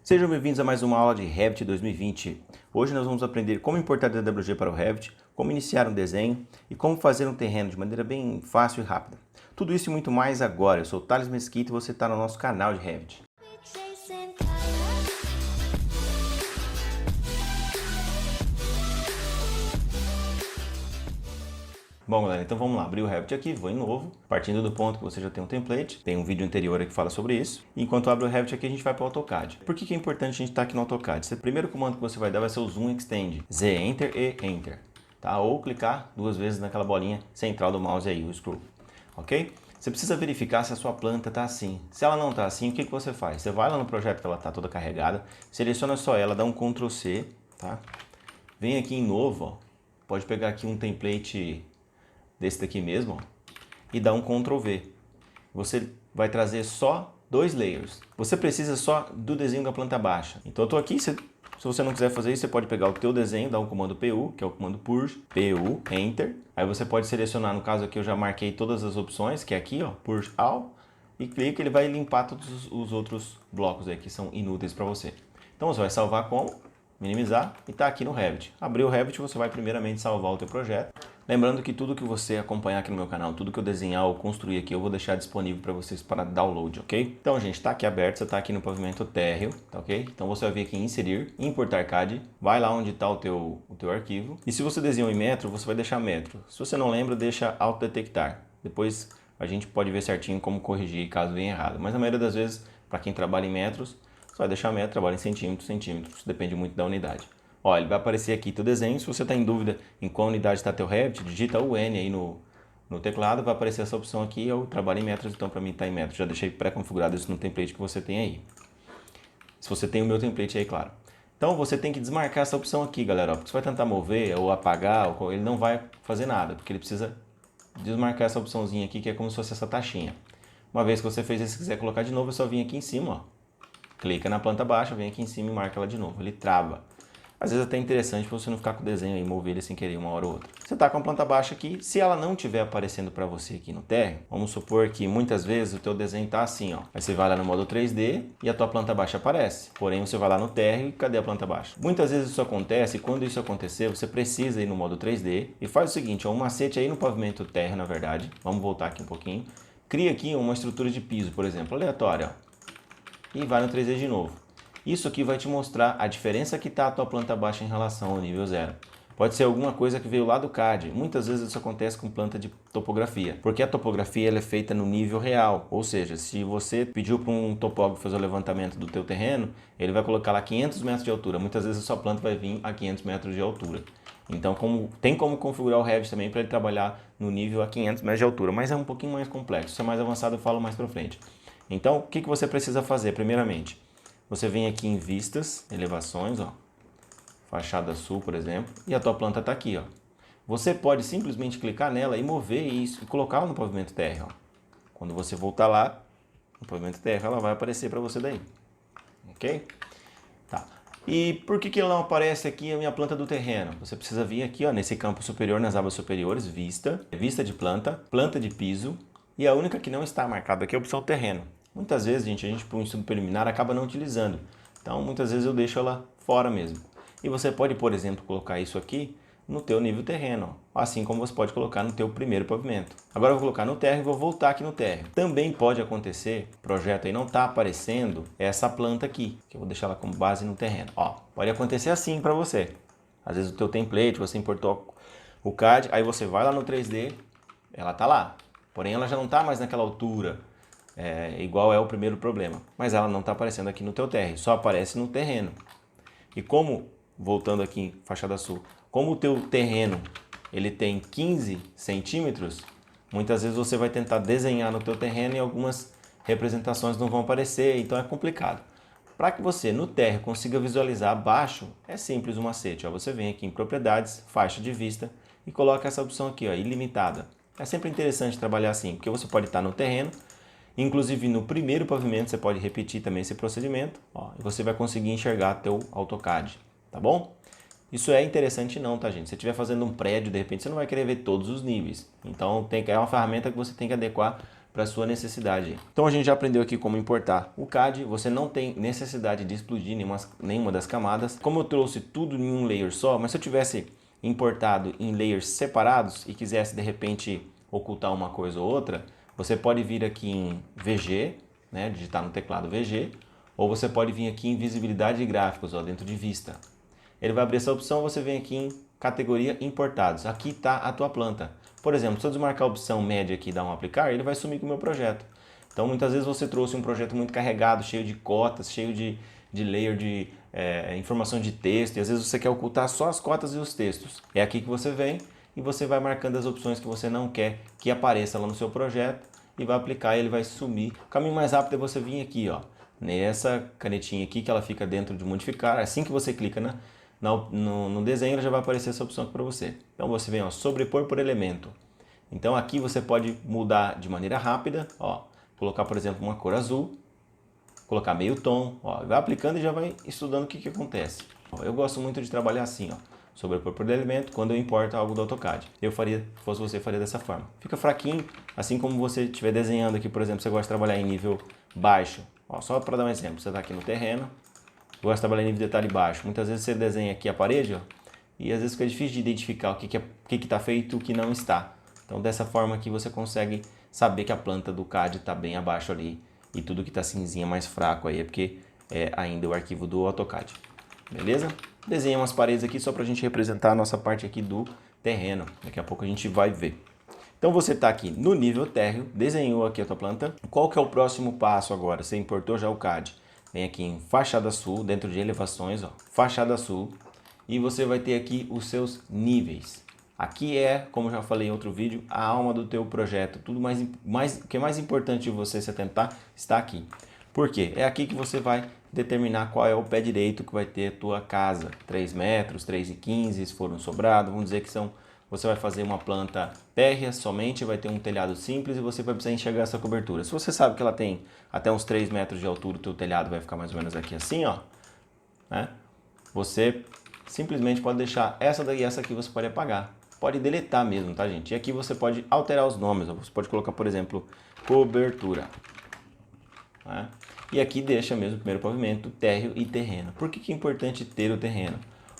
Sejam bem-vindos a mais uma aula de Revit 2020. Hoje nós vamos aprender como importar DWG para o Revit, como iniciar um desenho e como fazer um terreno de maneira bem fácil e rápida. Tudo isso e muito mais agora. Eu sou o Thales Mesquita e você está no nosso canal de Revit. Bom, galera, então vamos lá, abrir o Revit aqui, vou em novo, partindo do ponto que você já tem um template, tem um vídeo anterior aqui que fala sobre isso. Enquanto abre o Revit aqui, a gente vai para o AutoCAD. Por que é importante a gente estar aqui no AutoCAD? O primeiro comando que você vai dar vai ser o Zoom Extend, Z Enter e Enter, tá? Ou clicar duas vezes naquela bolinha central do mouse aí, o scroll, ok? Você precisa verificar se a sua planta está assim. Se ela não está assim, o que você faz? Você vai lá no projeto que ela está toda carregada, seleciona só ela, dá um Ctrl C, tá? Vem aqui em novo, ó. Pode pegar aqui um template desse daqui mesmo, ó, e dá um Ctrl V. Você vai trazer só dois layers. Você precisa só do desenho da planta baixa. Então eu estou aqui, se você não quiser fazer isso, você pode pegar o teu desenho, dar um comando PU, que é o comando Purge, PU, Enter. Aí você pode selecionar, no caso aqui eu já marquei todas as opções, que é aqui, ó, Purge All, e clica, ele vai limpar todos os outros blocos aí que são inúteis para você. Então você vai salvar como? Minimizar e está aqui no Revit. Abrir o Revit, você vai primeiramente salvar o teu projeto. Lembrando que tudo que você acompanhar aqui no meu canal, tudo que eu desenhar ou construir aqui, eu vou deixar disponível para vocês para download, ok? Então, gente, está aqui aberto, você está aqui no pavimento térreo, tá ok? Então você vai vir aqui em inserir, importar CAD, vai lá onde está o teu arquivo. E se você desenhou em metro, você vai deixar metro. Se você não lembra, deixa autodetectar. Depois a gente pode ver certinho como corrigir caso venha errado. Mas a maioria das vezes, para quem trabalha em metros, você vai deixar metro, trabalha em centímetros, depende muito da unidade. Ó, ele vai aparecer aqui teu desenho. Se você está em dúvida em qual unidade está teu Revit, digita o N aí no teclado, vai aparecer essa opção aqui. Eu trabalho em metros, então para mim está em metros. Já deixei pré-configurado isso no template que você tem aí. Se você tem o meu template aí, claro. Então você tem que desmarcar essa opção aqui, galera. Porque você vai tentar mover ou apagar, ele não vai fazer nada, porque ele precisa desmarcar essa opçãozinha aqui, que é como se fosse essa taxinha. Uma vez que você fez isso, se quiser colocar de novo, é só vir aqui em cima, ó. Clica na planta baixa, vem aqui em cima e marca ela de novo. Ele trava. Às vezes é até interessante para você não ficar com o desenho aí, mover ele sem querer uma hora ou outra. Você está com a planta baixa aqui, se ela não estiver aparecendo para você aqui no térreo, vamos supor que muitas vezes o teu desenho está assim, ó. Aí você vai lá no modo 3D e a tua planta baixa aparece. Porém, você vai lá no térreo e cadê a planta baixa? Muitas vezes isso acontece e quando isso acontecer, você precisa ir no modo 3D e faz o seguinte, ó, um macete aí no pavimento térreo, na verdade. Vamos voltar aqui um pouquinho. Cria aqui uma estrutura de piso, por exemplo, aleatória, ó. E vai no 3D de novo. Isso aqui vai te mostrar a diferença que está a tua planta baixa em relação ao nível 0. Pode ser alguma coisa que veio lá do CAD. Muitas vezes isso acontece com planta de topografia, porque a topografia ela é feita no nível real. Ou seja, se você pediu para um topógrafo fazer o levantamento do teu terreno, ele vai colocar lá 500 metros de altura. Muitas vezes a sua planta vai vir a 500 metros de altura. Então tem como configurar o Revit também para ele trabalhar no nível a 500 metros de altura, mas é um pouquinho mais complexo. Se é mais avançado eu falo mais para frente. Então, o que você precisa fazer? Primeiramente, você vem aqui em vistas, elevações, ó, fachada sul, por exemplo, e a tua planta está aqui, ó. Você pode simplesmente clicar nela e mover isso e colocá-la no pavimento térreo, ó. Quando você voltar lá, no pavimento térreo, ela vai aparecer para você daí, ok? Tá. E por que ela não aparece aqui a minha planta do terreno? Você precisa vir aqui, ó, nesse campo superior, nas abas superiores, vista, vista de planta, planta de piso, e a única que não está marcada aqui é a opção terreno. Muitas vezes, a gente para um estudo preliminar acaba não utilizando. Então, muitas vezes eu deixo ela fora mesmo. E você pode, por exemplo, colocar isso aqui no teu nível terreno, ó, assim como você pode colocar no teu primeiro pavimento. Agora eu vou colocar no térreo e vou voltar aqui no térreo. Também pode acontecer, o projeto aí não está aparecendo essa planta aqui, que eu vou deixar ela como base no terreno. Ó, pode acontecer assim para você. Às vezes o teu template, você importou o CAD, aí você vai lá no 3D, ela está lá. Porém, ela já não está mais naquela altura, igual é o primeiro problema. Mas ela não está aparecendo aqui no teu térreo, só aparece no terreno. E como, voltando aqui em fachada sul, como o teu terreno ele tem 15 centímetros, muitas vezes você vai tentar desenhar no teu terreno e algumas representações não vão aparecer, então é complicado. Para que você no térreo consiga visualizar abaixo, é simples o macete. Ó, você vem aqui em propriedades, faixa de vista e coloca essa opção aqui, ó, ilimitada. É sempre interessante trabalhar assim, porque você pode estar no terreno, inclusive no primeiro pavimento você pode repetir também esse procedimento, ó, e você vai conseguir enxergar teu AutoCAD, tá bom? Isso é interessante não, tá, gente? Se você estiver fazendo um prédio, de repente você não vai querer ver todos os níveis. Então é uma ferramenta que você tem que adequar para sua necessidade. Então a gente já aprendeu aqui como importar o CAD, você não tem necessidade de explodir nenhuma das camadas. Como eu trouxe tudo em um layer só, mas se eu tivesse importado em layers separados e quisesse de repente ocultar uma coisa ou outra, você pode vir aqui em VG, né, digitar no teclado VG, ou você pode vir aqui em visibilidade de gráficos, ó, dentro de vista. Ele vai abrir essa opção, você vem aqui em categoria importados. Aqui está a tua planta. Por exemplo, se eu desmarcar a opção média aqui e dar um aplicar, ele vai sumir com o meu projeto. Então muitas vezes você trouxe um projeto muito carregado, cheio de cotas, cheio de layer de informação de texto, e às vezes você quer ocultar só as cotas e os textos. É aqui que você vem e você vai marcando as opções que você não quer que apareça lá no seu projeto e vai aplicar e ele vai sumir. O caminho mais rápido é você vir aqui, ó, nessa canetinha aqui que ela fica dentro de modificar. Assim que você clica no desenho, ela já vai aparecer essa opção aqui para você. Então você vem, ó, sobrepor por elemento. Então aqui você pode mudar de maneira rápida, ó, colocar, por exemplo, uma cor azul, colocar meio tom, ó, vai aplicando e já vai estudando o que acontece. Eu gosto muito de trabalhar assim, ó, sobrepor por elemento quando eu importo algo do AutoCAD. Eu faria, se fosse você, faria dessa forma. Fica fraquinho, assim como você estiver desenhando aqui, por exemplo, você gosta de trabalhar em nível baixo. Ó, só para dar um exemplo, você está aqui no terreno, gosta de trabalhar em nível de detalhe baixo. Muitas vezes você desenha aqui a parede, ó, e às vezes fica difícil de identificar o que está feito e o que não está. Então dessa forma aqui você consegue saber que a planta do CAD está bem abaixo ali e tudo que está cinzinha mais fraco aí é porque é ainda o arquivo do AutoCAD. Beleza? Desenhei umas paredes aqui só para a gente representar a nossa parte aqui do terreno. Daqui a pouco a gente vai ver. Então você está aqui no nível térreo, desenhou aqui a tua planta. Qual que é o próximo passo agora? Você importou já o CAD. Vem aqui em fachada sul, dentro de elevações, ó, fachada sul. E você vai ter aqui os seus níveis. Aqui é, como eu já falei em outro vídeo, a alma do teu projeto. Tudo que é mais importante de você se atentar está aqui. Por quê? É aqui que você vai determinar qual é o pé direito que vai ter a tua casa. 3 metros, 3,15, se for um sobrado. Vamos dizer que você vai fazer uma planta térrea somente, vai ter um telhado simples e você vai precisar enxergar essa cobertura. Se você sabe que ela tem até uns 3 metros de altura, o teu telhado vai ficar mais ou menos aqui assim, ó, né? Você simplesmente pode deixar essa daí e essa aqui você pode apagar. Pode deletar mesmo, tá, gente? E aqui você pode alterar os nomes. Você pode colocar, por exemplo, cobertura. Né? E aqui deixa mesmo o primeiro pavimento, térreo e terreno. Por que é importante ter o terreno?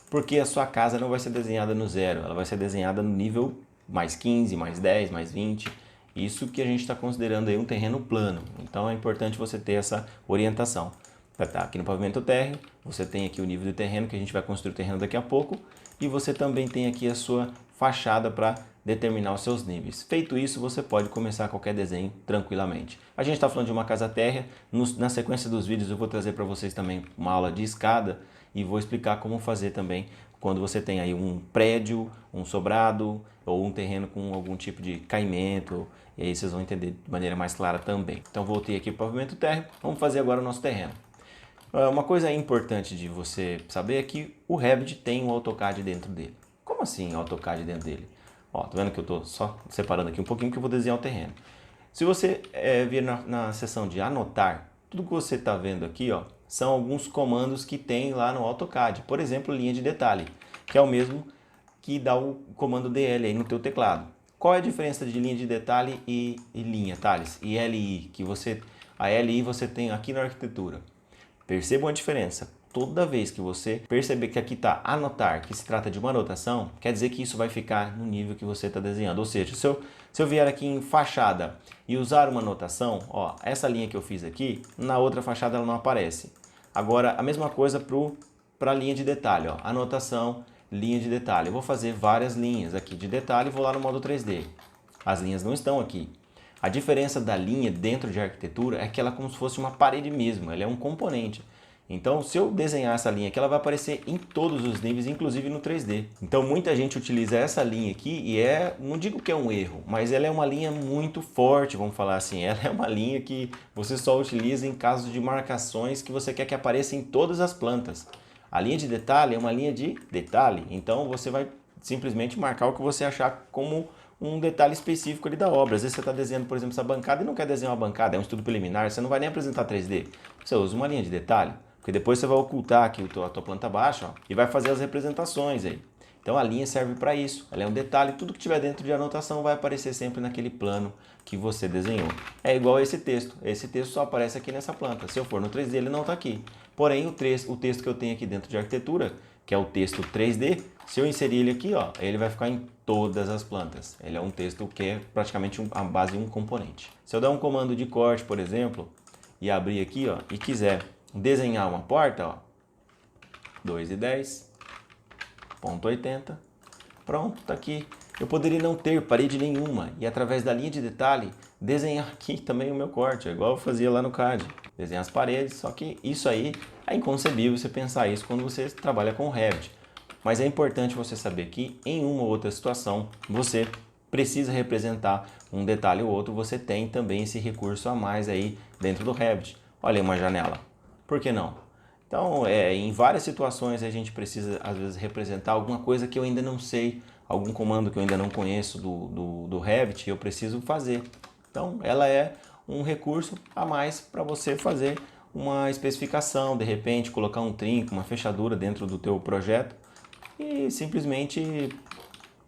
Porque a sua casa não vai ser desenhada no zero. Ela vai ser desenhada no nível mais 15, mais 10, mais 20. Isso que a gente está considerando aí um terreno plano. Então é importante você ter essa orientação. Tá aqui no pavimento térreo, você tem aqui o nível do terreno, que a gente vai construir o terreno daqui a pouco. E você também tem aqui a sua fachada para determinar os seus níveis. Feito isso, você pode começar qualquer desenho tranquilamente. A gente está falando de uma casa térrea. Na sequência dos vídeos eu vou trazer para vocês também uma aula de escada e vou explicar como fazer também quando você tem aí um prédio, um sobrado ou um terreno com algum tipo de caimento. E aí vocês vão entender de maneira mais clara também. Então voltei aqui para o pavimento térreo. Vamos fazer agora o nosso terreno. Uma coisa importante de você saber é que o Revit tem um AutoCAD dentro dele. Como assim AutoCAD dentro dele? Ó, tá vendo que eu estou só separando aqui um pouquinho que eu vou desenhar o terreno. Se você vir na seção de anotar, tudo que você está vendo aqui, ó, são alguns comandos que tem lá no AutoCAD. Por exemplo, linha de detalhe, que é o mesmo que dá o comando DL aí no teu teclado. Qual é a diferença de linha de detalhe e linha, Thales? E LI, a LI você tem aqui na arquitetura. Percebam a diferença. Toda vez que você perceber que aqui está anotar, que se trata de uma anotação, quer dizer que isso vai ficar no nível que você está desenhando. Ou seja, se eu vier aqui em fachada e usar uma anotação, ó, essa linha que eu fiz aqui, na outra fachada ela não aparece. Agora, a mesma coisa para a linha de detalhe, ó, anotação, linha de detalhe. Eu vou fazer várias linhas aqui de detalhe e vou lá no modo 3D. As linhas não estão aqui. A diferença da linha dentro de arquitetura é que ela é como se fosse uma parede mesmo, ela é um componente. Então, se eu desenhar essa linha aqui, ela vai aparecer em todos os níveis, inclusive no 3D. Então, muita gente utiliza essa linha aqui e não digo que é um erro, mas ela é uma linha muito forte, vamos falar assim. Ela é uma linha que você só utiliza em casos de marcações que você quer que apareça em todas as plantas. A linha de detalhe é uma linha de detalhe, então você vai simplesmente marcar o que você achar como um detalhe específico ali da obra. Às vezes você está desenhando, por exemplo, essa bancada e não quer desenhar uma bancada, é um estudo preliminar, você não vai nem apresentar 3D. Você usa uma linha de detalhe, porque depois você vai ocultar aqui a tua planta baixa, ó, e vai fazer as representações aí. Então a linha serve para isso, ela é um detalhe, tudo que tiver dentro de anotação vai aparecer sempre naquele plano que você desenhou. É igual esse texto só aparece aqui nessa planta, se eu for no 3D ele não está aqui. Porém o texto que eu tenho aqui dentro de arquitetura, que é o texto 3D, se eu inserir ele aqui, ó, ele vai ficar em todas as plantas. Ele é um texto que é praticamente a base de um componente. Se eu der um comando de corte, por exemplo, e abrir aqui, ó, e quiser desenhar uma porta, ó, 2:10, ponto 80, pronto, tá aqui. Eu poderia não ter parede nenhuma e através da linha de detalhe desenhar aqui também o meu corte, igual eu fazia lá no CAD. Desenhar as paredes, só que isso aí é inconcebível você pensar isso quando você trabalha com o Revit. Mas é importante você saber que em uma ou outra situação você precisa representar um detalhe ou outro, você tem também esse recurso a mais aí dentro do Revit. Olha aí uma janela, por que não? Então, em várias situações a gente precisa às vezes representar alguma coisa que eu ainda não sei, algum comando que eu ainda não conheço do Revit e eu preciso fazer. Então, ela é um recurso a mais para você fazer uma especificação, de repente colocar um trinco, uma fechadura dentro do teu projeto e simplesmente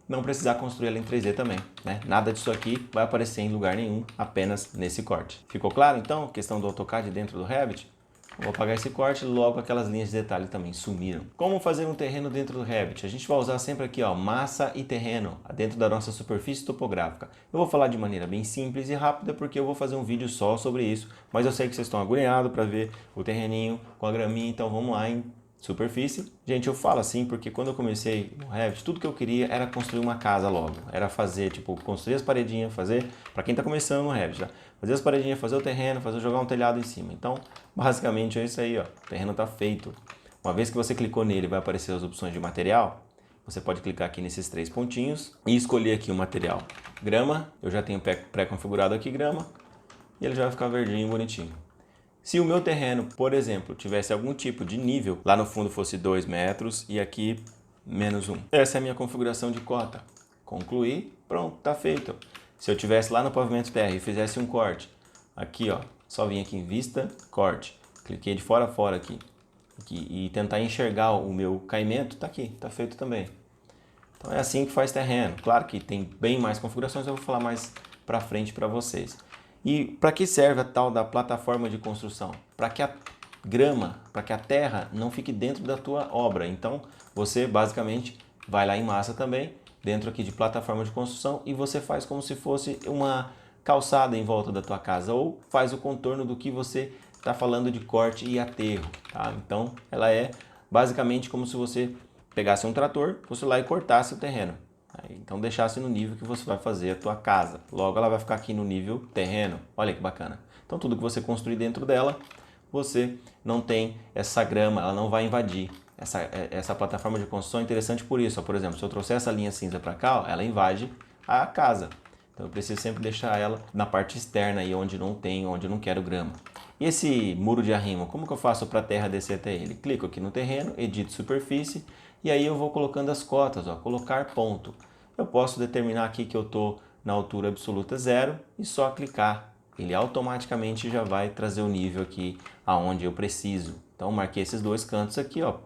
não precisar construir ela em 3D também, né? Nada disso aqui vai aparecer em lugar nenhum, apenas nesse corte. Ficou claro então? Questão do AutoCAD dentro do Revit? Vou apagar esse corte, logo aquelas linhas de detalhe também sumiram. Como fazer um terreno dentro do Revit? A gente vai usar sempre aqui, ó, massa e terreno, dentro da nossa superfície topográfica. Eu vou falar de maneira bem simples e rápida, porque eu vou fazer um vídeo só sobre isso, mas eu sei que vocês estão agoniados para ver o terreninho com a graminha, então vamos lá em superfície. Gente, eu falo assim porque quando eu comecei no Revit, tudo que eu queria era construir uma casa logo. Era fazer, tipo, construir as paredinhas, fazer, para quem está começando no Revit, tá? Fazer as paredinhas, fazer o terreno, jogar um telhado em cima. Então, basicamente é isso aí, ó. O terreno está feito. Uma vez que você clicou nele, vai aparecer as opções de material. Você pode clicar aqui nesses 3 pontinhos e escolher aqui o material. Grama, eu já tenho pré-configurado aqui grama, e ele já vai ficar verdinho e bonitinho. Se o meu terreno, por exemplo, tivesse algum tipo de nível, lá no fundo fosse 2 metros e aqui -1. Essa é a minha configuração de cota. Concluir, pronto, tá feito. Se eu tivesse lá no pavimento terra e fizesse um corte, aqui ó, só vim aqui em vista, corte. Cliquei de fora a fora aqui e tentar enxergar o meu caimento, tá aqui, tá feito também. Então é assim que faz terreno. Claro que tem bem mais configurações, eu vou falar mais pra frente para vocês. E para que serve a tal da plataforma de construção? Para que a grama, para que a terra não fique dentro da tua obra. Então você basicamente vai lá em massa também, dentro aqui de plataforma de construção e você faz como se fosse uma calçada em volta da tua casa ou faz o contorno do que você está falando de corte e aterro. Tá? Então ela é basicamente como se você pegasse um trator, fosse lá e cortasse o terreno. Então deixasse no nível que você vai fazer a tua casa. Logo ela vai ficar aqui no nível terreno. Olha que bacana. Então tudo que você construir dentro dela, você não tem essa grama, ela não vai invadir. Essa plataforma de construção é interessante por isso. Ó, por exemplo, se eu trouxer essa linha cinza para cá, ó, ela invade a casa. Então eu preciso sempre deixar ela na parte externa, aí, onde não tem, onde eu não quero grama. E esse muro de arrimo, como que eu faço para a terra descer até ele? Clico aqui no terreno, edito superfície, e aí eu vou colocando as cotas, ó, colocar ponto. Eu posso determinar aqui que eu estou na altura absoluta 0 e só clicar. Ele automaticamente já vai trazer o nível aqui aonde eu preciso. Então marquei esses 2 cantos aqui, ó.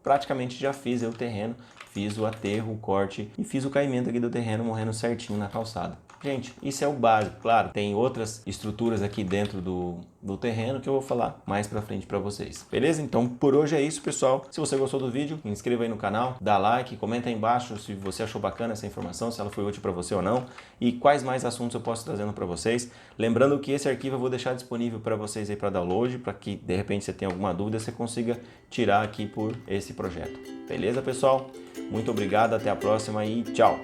Praticamente já fiz o terreno, fiz o aterro, o corte e fiz o caimento aqui do terreno morrendo certinho na calçada. Gente, isso é o básico, claro, tem outras estruturas aqui dentro do terreno que eu vou falar mais pra frente pra vocês. Beleza? Então por hoje é isso, pessoal. Se você gostou do vídeo, se inscreva aí no canal, dá like, comenta aí embaixo se você achou bacana essa informação, se ela foi útil pra você ou não e quais mais assuntos eu posso trazendo pra vocês. Lembrando que esse arquivo eu vou deixar disponível pra vocês aí pra download, pra que de repente você tenha alguma dúvida, você consiga tirar aqui por esse projeto. Beleza, pessoal? Muito obrigado, até a próxima e tchau!